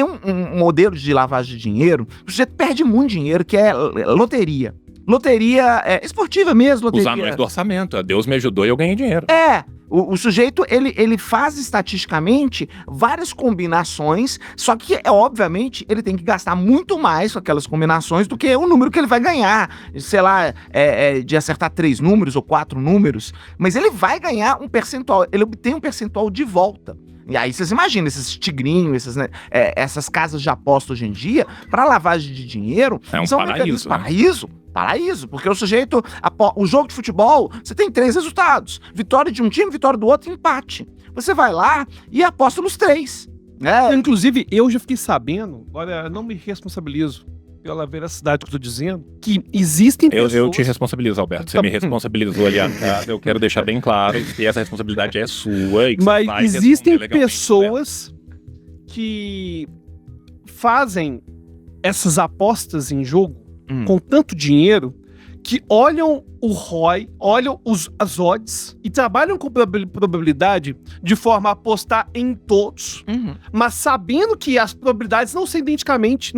tem um modelo de lavagem de dinheiro, o sujeito perde muito dinheiro, que é loteria. Loteria esportiva mesmo, loteria. Os anões do orçamento. Deus me ajudou e eu ganhei dinheiro. O sujeito, ele faz estatisticamente várias combinações, só que, obviamente, ele tem que gastar muito mais com aquelas combinações do que o número que ele vai ganhar. Sei lá, de acertar 3 números ou 4 números, mas ele vai ganhar um percentual, ele obtém um percentual de volta. E aí vocês imaginam, esses tigrinhos, essas casas de aposta hoje em dia, para lavagem de dinheiro, são paraíso, paraíso, porque o sujeito, o jogo de futebol, você tem 3 resultados, vitória de um time, vitória do outro, empate. Você vai lá e aposta nos 3. Inclusive, eu já fiquei sabendo, olha, não me responsabilizo pela veracidade que eu tô dizendo, que existem pessoas... Eu te responsabilizo, Alberto. Você me responsabilizou ali atrás. Eu quero deixar bem claro que essa responsabilidade é sua. E que mas vai existem legalmente, pessoas que fazem essas apostas em jogo com tanto dinheiro que olham o ROI, olham as odds e trabalham com probabilidade de forma a apostar em todos, mas sabendo que as probabilidades não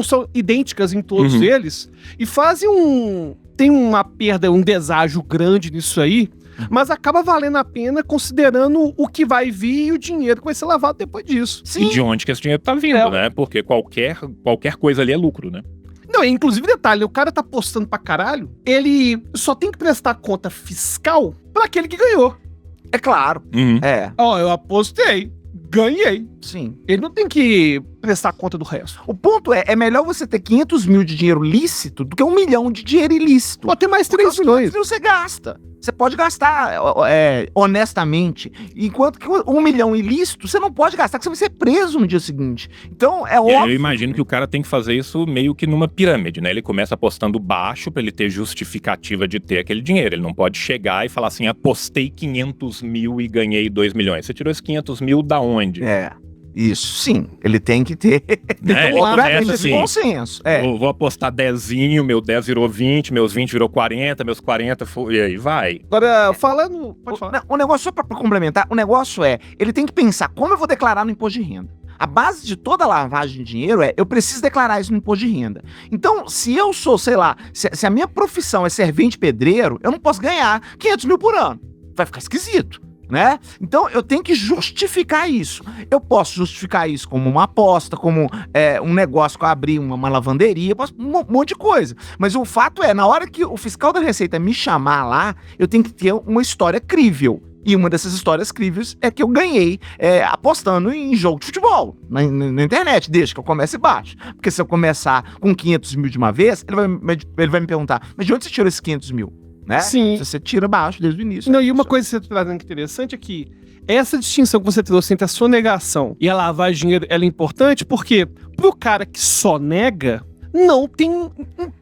são idênticas em todos eles, e fazem tem uma perda, um deságio grande nisso aí, mas acaba valendo a pena considerando o que vai vir e o dinheiro que vai ser lavado depois disso. Sim. E de onde que esse dinheiro tá vindo, né? Porque qualquer coisa ali é lucro, né? Não, inclusive, detalhe, o cara tá apostando pra caralho, ele só tem que prestar conta fiscal pra aquele que ganhou. É claro. Eu apostei, ganhei. Sim. Ele não tem que prestar conta do resto. O ponto é melhor você ter 500 mil de dinheiro lícito do que 1 milhão de dinheiro ilícito. Pode ter mais 3 milhões. Você gasta. Você pode gastar honestamente, enquanto que 1 milhão ilícito, você não pode gastar, porque você vai ser preso no dia seguinte. Então, óbvio... Eu imagino que o cara tem que fazer isso meio que numa pirâmide, né? Ele começa apostando baixo pra ele ter justificativa de ter aquele dinheiro. Ele não pode chegar e falar assim, apostei 500 mil e ganhei 2 milhões. Você tirou esses 500 mil da onde? Isso, sim. Ele tem que ter assim, consenso. Vou apostar 10zinho, meu 10 virou 20, meus 20 virou 40, meus 40, e aí vai. Agora, falando... Pode falar. O negócio, só pra complementar, o negócio ele tem que pensar como eu vou declarar no imposto de renda. A base de toda lavagem de dinheiro eu preciso declarar isso no imposto de renda. Então, se eu sou, sei lá, se a minha profissão é servente pedreiro, eu não posso ganhar 500 mil por ano. Vai ficar esquisito. Né? Então eu tenho que justificar isso. Eu posso justificar isso como uma aposta, como um negócio que eu abri, uma lavanderia, um monte de coisa. Mas o fato na hora que o fiscal da Receita me chamar lá, eu tenho que ter uma história crível. E uma dessas histórias críveis é que eu ganhei apostando em jogo de futebol na internet, desde que eu comece baixo. Porque se eu começar com 500 mil de uma vez, ele vai me perguntar, mas de onde você tirou esses 500 mil? Né? Sim. Você tira baixo desde o início. Não, e uma coisa que você está trazendo interessante é que essa distinção que você trouxe entre a sonegação e a lavagem de dinheiro, ela é importante porque pro cara que sonega, não tem um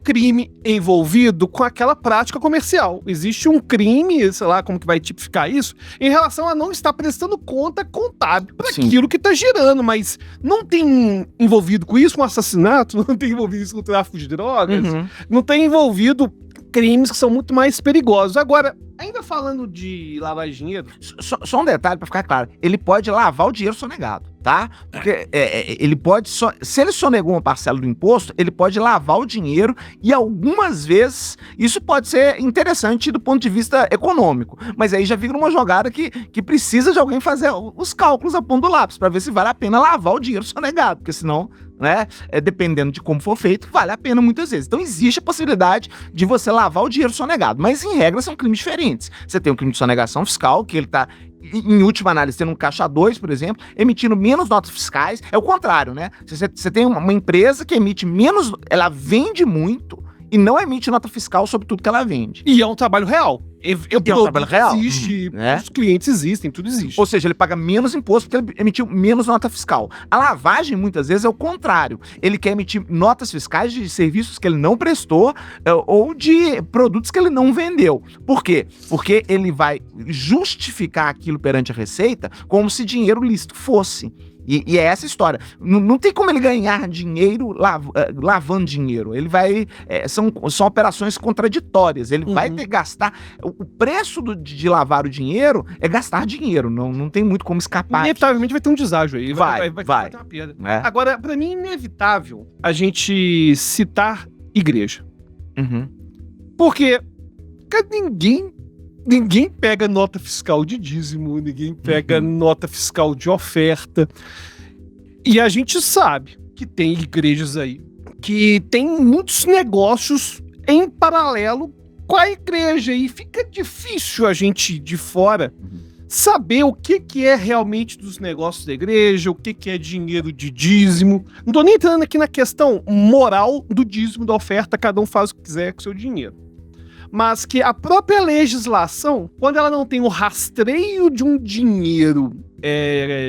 crime envolvido com aquela prática comercial. Existe um crime, sei lá como que vai tipificar isso, em relação a não estar prestando conta contábil para aquilo que está gerando, mas não tem envolvido com isso um assassinato, não tem envolvido isso com o tráfico de drogas, não tem envolvido crimes que são muito mais perigosos. Agora, ainda falando de lavar dinheiro... Só um detalhe pra ficar claro. Ele pode lavar o dinheiro sonegado, tá? Porque ele pode... Se ele sonegou uma parcela do imposto, ele pode lavar o dinheiro e algumas vezes isso pode ser interessante do ponto de vista econômico. Mas aí já vira uma jogada que precisa de alguém fazer os cálculos a ponta do lápis pra ver se vale a pena lavar o dinheiro sonegado, porque senão... né? Dependendo de como for feito, vale a pena muitas vezes. Então existe a possibilidade de você lavar o dinheiro sonegado, mas em regra são crimes diferentes. Você tem um crime de sonegação fiscal, que ele tá, em última análise, tendo um caixa 2, por exemplo, emitindo menos notas fiscais. É o contrário, né? Você tem uma empresa que emite menos, ela vende muito e não emite nota fiscal sobre tudo que ela vende. E é um trabalho real. É um trabalho real. Existe, os clientes existem, tudo existe. Ou seja, ele paga menos imposto porque ele emitiu menos nota fiscal. A lavagem, muitas vezes, é o contrário. Ele quer emitir notas fiscais de serviços que ele não prestou ou de produtos que ele não vendeu. Por quê? Porque ele vai justificar aquilo perante a Receita como se dinheiro lícito fosse. E é essa história. Não tem como ele ganhar dinheiro lavando dinheiro. Ele vai... são operações contraditórias. Ele vai ter que gastar... O preço de lavar o dinheiro é gastar dinheiro. Não tem muito como escapar. Inevitavelmente vai ter um deságio aí. Vai ter uma perda. Agora, pra mim, é inevitável a gente citar igreja. Porque ninguém pega nota fiscal de dízimo, ninguém pega nota fiscal de oferta. E a gente sabe que tem igrejas aí que tem muitos negócios em paralelo com a igreja. E fica difícil a gente de fora saber o que é realmente dos negócios da igreja, o que é dinheiro de dízimo. Não tô nem entrando aqui na questão moral do dízimo, da oferta, cada um faz o que quiser com o seu dinheiro. Mas que a própria legislação, quando ela não tem o rastreio de um dinheiro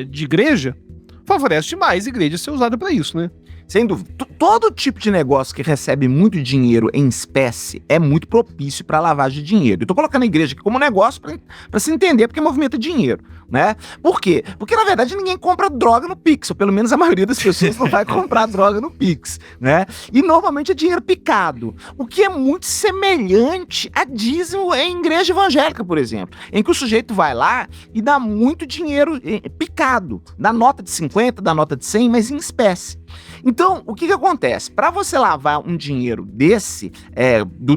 de igreja, favorece demais a igreja ser usada para isso, né? Sem dúvida. Todo tipo de negócio que recebe muito dinheiro em espécie é muito propício para lavagem de dinheiro. Eu tô colocando a igreja aqui como negócio para se entender porque movimenta dinheiro, né? Por quê? Porque, na verdade, ninguém compra droga no Pix, ou pelo menos a maioria das pessoas não vai comprar droga no Pix, né? E normalmente é dinheiro picado, o que é muito semelhante a dízimo em igreja evangélica, por exemplo, em que o sujeito vai lá e dá muito dinheiro picado, dá nota de 50, dá nota de 100, mas em espécie. Então, o que acontece? Para você lavar um dinheiro desse,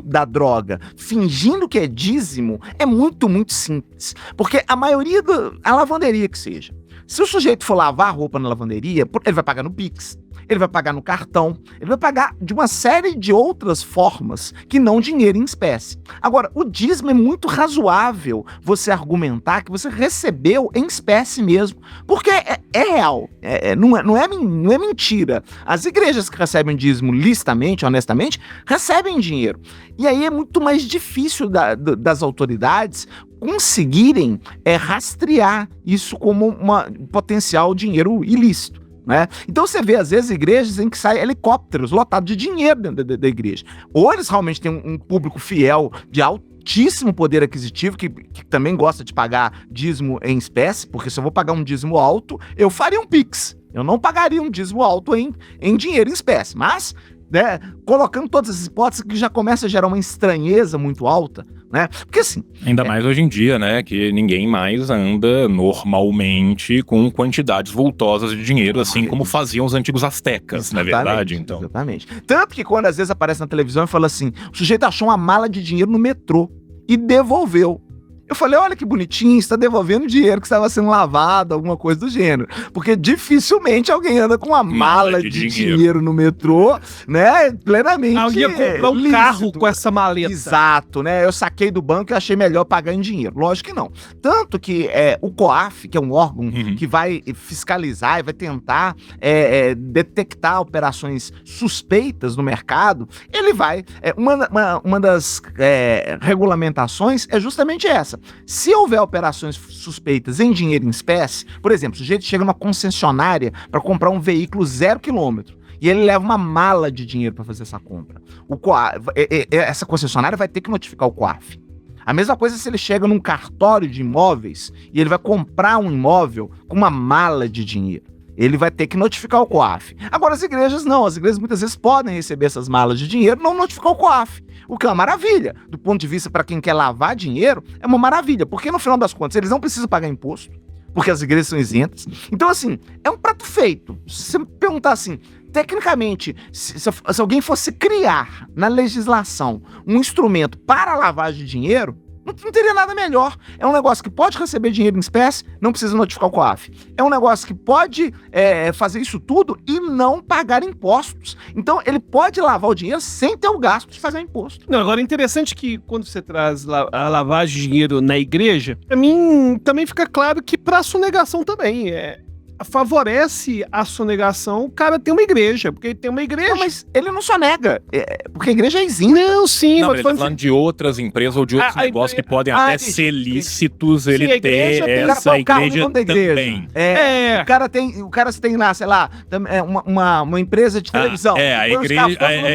da droga, fingindo que é dízimo, é muito, muito simples. Porque a maioria a lavanderia que seja, se o sujeito for lavar a roupa na lavanderia, ele vai pagar no Pix, ele vai pagar no cartão, ele vai pagar de uma série de outras formas que não dinheiro em espécie. Agora, o dízimo é muito razoável você argumentar que você recebeu em espécie mesmo, porque é real, não é mentira. As igrejas que recebem dízimo licitamente, honestamente, recebem dinheiro. E aí é muito mais difícil das autoridades conseguirem rastrear isso como um potencial dinheiro ilícito. Né? Então você vê, às vezes, igrejas em que saem helicópteros lotados de dinheiro dentro da igreja. Ou eles realmente têm um público fiel de altíssimo poder aquisitivo, que também gosta de pagar dízimo em espécie, porque se eu vou pagar um dízimo alto, eu faria um Pix. Eu não pagaria um dízimo alto em dinheiro em espécie. Mas, né, colocando todas essas hipóteses que já começa a gerar uma estranheza muito alta, né? Porque assim... Ainda mais hoje em dia, né? Que ninguém mais anda normalmente com quantidades vultosas de dinheiro, assim como faziam os antigos astecas, na verdade, então. Exatamente. Tanto que quando às vezes aparece na televisão e fala assim, o sujeito achou uma mala de dinheiro no metrô e devolveu. Eu falei, olha que bonitinho, está devolvendo dinheiro que estava sendo lavado, alguma coisa do gênero. Porque dificilmente alguém anda com uma mala de dinheiro no metrô, né? Plenamente. Alguém ia comprar um carro com essa maleta. Exato, né? Eu saquei do banco e achei melhor pagar em dinheiro. Lógico que não. Tanto que o COAF, que é um órgão que vai fiscalizar e vai tentar detectar operações suspeitas no mercado, ele vai... Uma das regulamentações é justamente essa. Se houver operações suspeitas em dinheiro em espécie, por exemplo, o sujeito chega numa concessionária para comprar um veículo 0 km e ele leva uma mala de dinheiro para fazer essa compra, essa concessionária vai ter que notificar o COAF. A mesma coisa se ele chega num cartório de imóveis e ele vai comprar um imóvel com uma mala de dinheiro. Ele vai ter que notificar o COAF. Agora, as igrejas não. As igrejas muitas vezes podem receber essas malas de dinheiro e não notificar o COAF. O que é uma maravilha. Do ponto de vista para quem quer lavar dinheiro, é uma maravilha. Porque no final das contas, eles não precisam pagar imposto, porque as igrejas são isentas. Então, assim, é um prato feito. Se você me perguntar assim, tecnicamente, se alguém fosse criar na legislação um instrumento para lavagem de dinheiro, não teria nada melhor. É um negócio que pode receber dinheiro em espécie, não precisa notificar o COAF. É um negócio que pode fazer isso tudo e não pagar impostos. Então, ele pode lavar o dinheiro sem ter o gasto de fazer imposto. Não, agora é interessante que quando você traz a lavagem de dinheiro na igreja, pra mim também fica claro que pra sonegação também favorece a sonegação, o cara tem uma igreja, porque tem uma igreja. Não, mas ele não sonega, porque a igreja é isenta. Não, sim. Não, mas ele tá falando de outras empresas ou de outros negócios que podem até ser lícitos, ele sim, ter essa igreja também. O cara tem lá, sei lá, uma empresa de televisão. A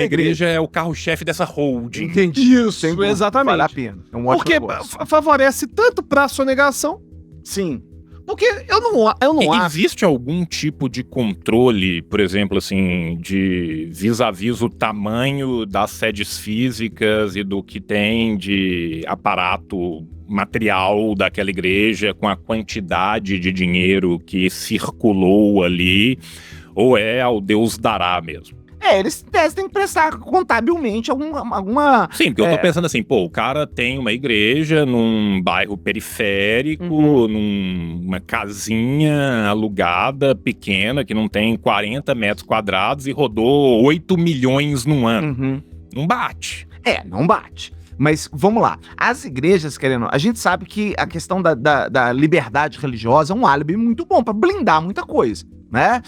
igreja é o carro-chefe dessa holding. Entendi. Isso, exatamente. Vale a pena. É um ótimo porque negócio. favorece tanto pra sonegação. Sim. Porque eu não acho. Existe algum tipo de controle, por exemplo, assim, de vis-à-vis o tamanho das sedes físicas e do que tem de aparato material daquela igreja com a quantidade de dinheiro que circulou ali, ou é ao Deus dará mesmo? Eles têm que prestar contabilmente alguma. Sim, porque eu tô pensando assim, pô, o cara tem uma igreja num bairro periférico, numa casinha alugada, pequena, que não tem 40 metros quadrados e rodou 8 milhões num ano. Não bate. Não bate. Mas vamos lá, as igrejas, querendo, a gente sabe que a questão da liberdade religiosa é um álibi muito bom pra blindar muita coisa, né?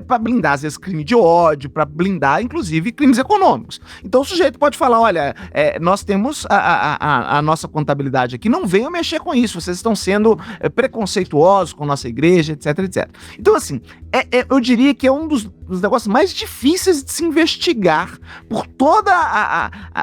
Pra blindar, às vezes, crime de ódio, pra blindar, inclusive, crimes econômicos. Então o sujeito pode falar, olha, nós temos a nossa contabilidade aqui, não venham mexer com isso, vocês estão sendo preconceituosos com a nossa igreja, etc, etc. Então, assim, eu diria que é um dos negócios mais difíceis de se investigar por todo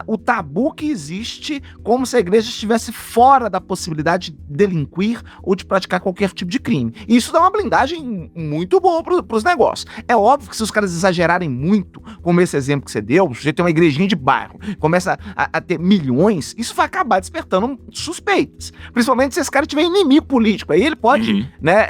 o tabu que existe, como se a igreja estivesse fora da possibilidade de delinquir ou de praticar qualquer tipo de crime. E isso dá uma blindagem muito boa para os negócios. É óbvio que se os caras exagerarem muito, como esse exemplo que você deu, o sujeito tem uma igrejinha de bairro, começa a ter milhões, isso vai acabar despertando suspeitas. Principalmente se esse cara tiver inimigo político. Aí ele pode, né,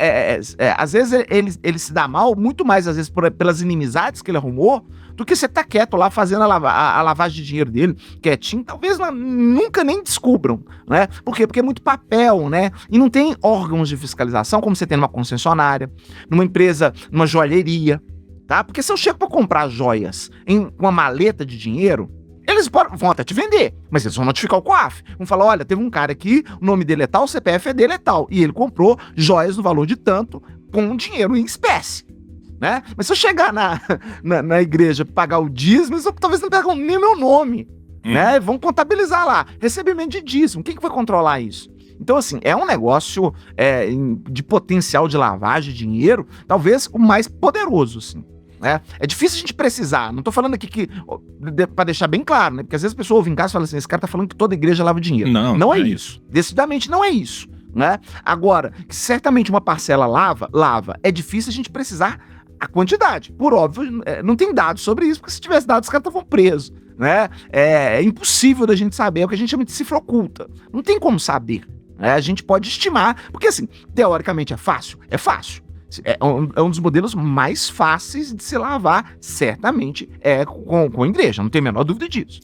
às vezes ele se dá mal, muito mais às vezes pelas inimizades que ele arrumou, do que você tá quieto lá fazendo a lavagem de dinheiro dele, quietinho, talvez nunca nem descubram, né? Por quê? Porque é muito papel, né? E não tem órgãos de fiscalização como você tem numa concessionária, numa empresa, numa joalheria, tá? Porque se eu chego pra comprar joias em uma maleta de dinheiro, eles vão até te vender, mas eles vão notificar o COAF. Vão falar, olha, teve um cara aqui, o nome dele é tal, o CPF dele é tal, e ele comprou joias no valor de tanto com dinheiro em espécie. Né? Mas se eu chegar na igreja pagar o dízimo, eles talvez não pegam nem meu nome, né? Vão contabilizar lá, recebimento de dízimo, quem que vai controlar isso? Então, assim, é um negócio de potencial de lavagem de dinheiro, talvez o mais poderoso, assim, né? É difícil a gente precisar, não tô falando aqui que, pra deixar bem claro, né? Porque às vezes a pessoa ouve em casa e fala assim, esse cara tá falando que toda igreja lava dinheiro. Não é isso. Decididamente não é isso, né? Agora, que certamente uma parcela lava, é difícil a gente precisar a quantidade. Por óbvio, não tem dados sobre isso, porque se tivesse dados, os caras estavam presos, né? É impossível da gente saber, é o que a gente chama de cifra oculta. Não tem como saber, né? A gente pode estimar, porque assim, teoricamente é fácil? É fácil. É um dos modelos mais fáceis de se lavar, certamente, com a igreja, não tem a menor dúvida disso.